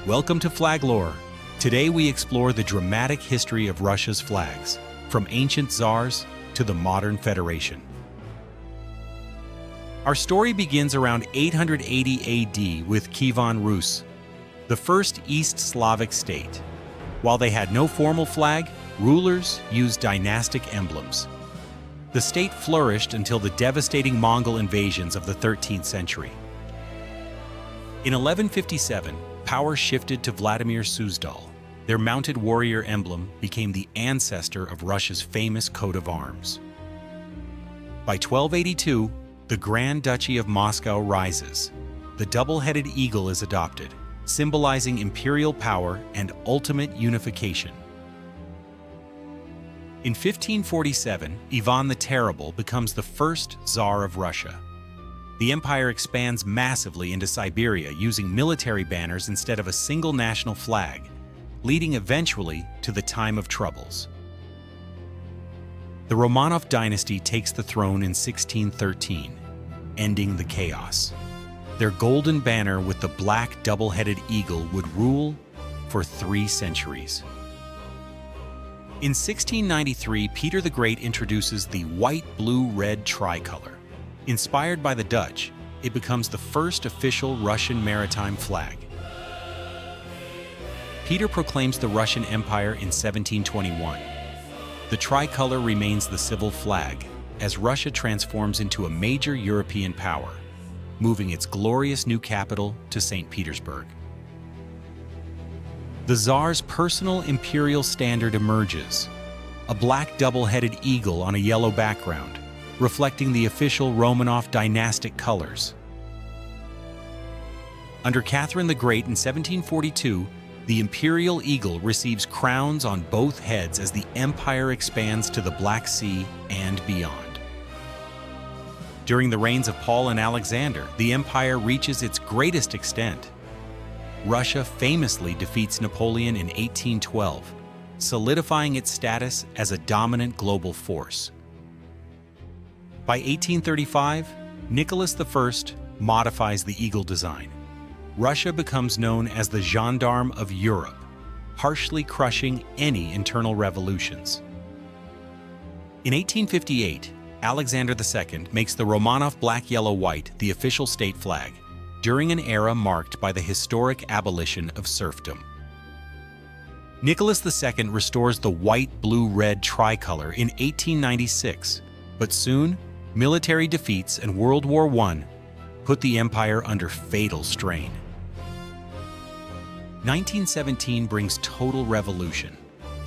Welcome to FlagLore. Today we explore the dramatic history of Russia's flags, from ancient czars to the modern federation. Our story begins around 880 AD with Kievan Rus, the first East Slavic state. While they had no formal flag, rulers used dynastic emblems. The state flourished until the devastating Mongol invasions of the 13th century. In 1157, power shifted to Vladimir Suzdal. Their mounted warrior emblem became the ancestor of Russia's famous coat of arms. By 1282, the Grand Duchy of Moscow rises. The double-headed eagle is adopted, symbolizing imperial power and ultimate unification. In 1547, Ivan the Terrible becomes the first Tsar of Russia. The empire expands massively into Siberia using military banners instead of a single national flag, leading eventually to the Time of Troubles. The Romanov dynasty takes the throne in 1613, ending the chaos. Their golden banner with the black double-headed eagle would rule for 3 centuries. In 1693, Peter the Great introduces the white-blue-red tricolour. Inspired by the Dutch, it becomes the first official Russian maritime flag. Peter proclaims the Russian Empire in 1721. The tricolour remains the civil flag as Russia transforms into a major European power, moving its glorious new capital to St. Petersburg. The Tsar's personal imperial standard emerges, a black double-headed eagle on a yellow background, reflecting the official Romanov dynastic colors. Under Catherine the Great in 1742, the imperial eagle receives crowns on both heads as the empire expands to the Black Sea and beyond. During the reigns of Paul and Alexander, the empire reaches its greatest extent. Russia famously defeats Napoleon in 1812, solidifying its status as a dominant global force. By 1835, Nicholas I modifies the eagle design. Russia becomes known as the gendarme of Europe, harshly crushing any internal revolutions. In 1858, Alexander II makes the Romanov black-yellow-white the official state flag, during an era marked by the historic abolition of serfdom. Nicholas II restores the white-blue-red tricolour in 1896, but soon, military defeats and World War I put the empire under fatal strain. 1917 brings total revolution.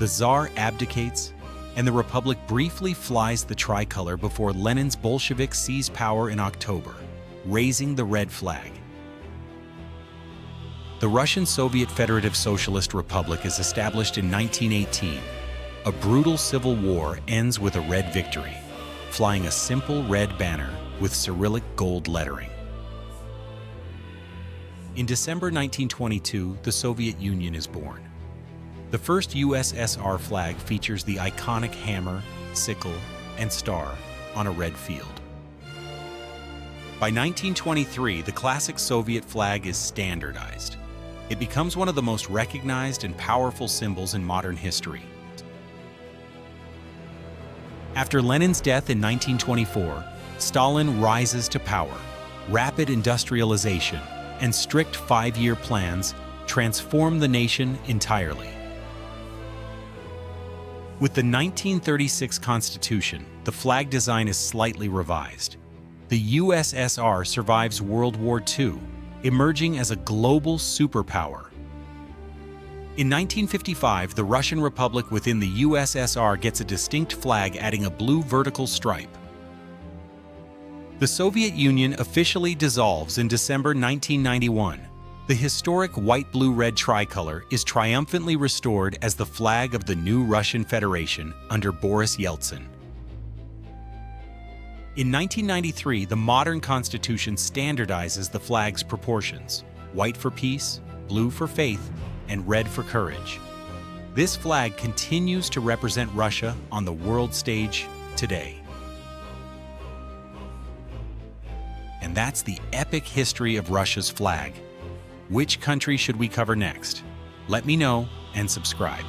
The Tsar abdicates, and the Republic briefly flies the tricolour before Lenin's Bolsheviks seize power in October, raising the red flag. The Russian Soviet Federative Socialist Republic is established in 1918. A brutal civil war ends with a red victory, flying a simple red banner with Cyrillic gold lettering. In December 1922, the Soviet Union is born. The first USSR flag features the iconic hammer, sickle, and star on a red field. By 1923, the classic Soviet flag is standardized. It becomes one of the most recognized and powerful symbols in modern history. After Lenin's death in 1924, Stalin rises to power. Rapid industrialization and strict 5-year plans transform the nation entirely. With the 1936 Constitution, the flag design is slightly revised. The USSR survives World War II, emerging as a global superpower. In 1955, the Russian Republic within the USSR gets a distinct flag adding a blue vertical stripe. The Soviet Union officially dissolves in December 1991. The historic white-blue-red tricolour is triumphantly restored as the flag of the new Russian Federation under Boris Yeltsin. In 1993, the modern constitution standardizes the flag's proportions: white for peace, blue for faith, and red for courage. This flag continues to represent Russia on the world stage today. And that's the epic history of Russia's flag. Which country should we cover next? Let me know and subscribe.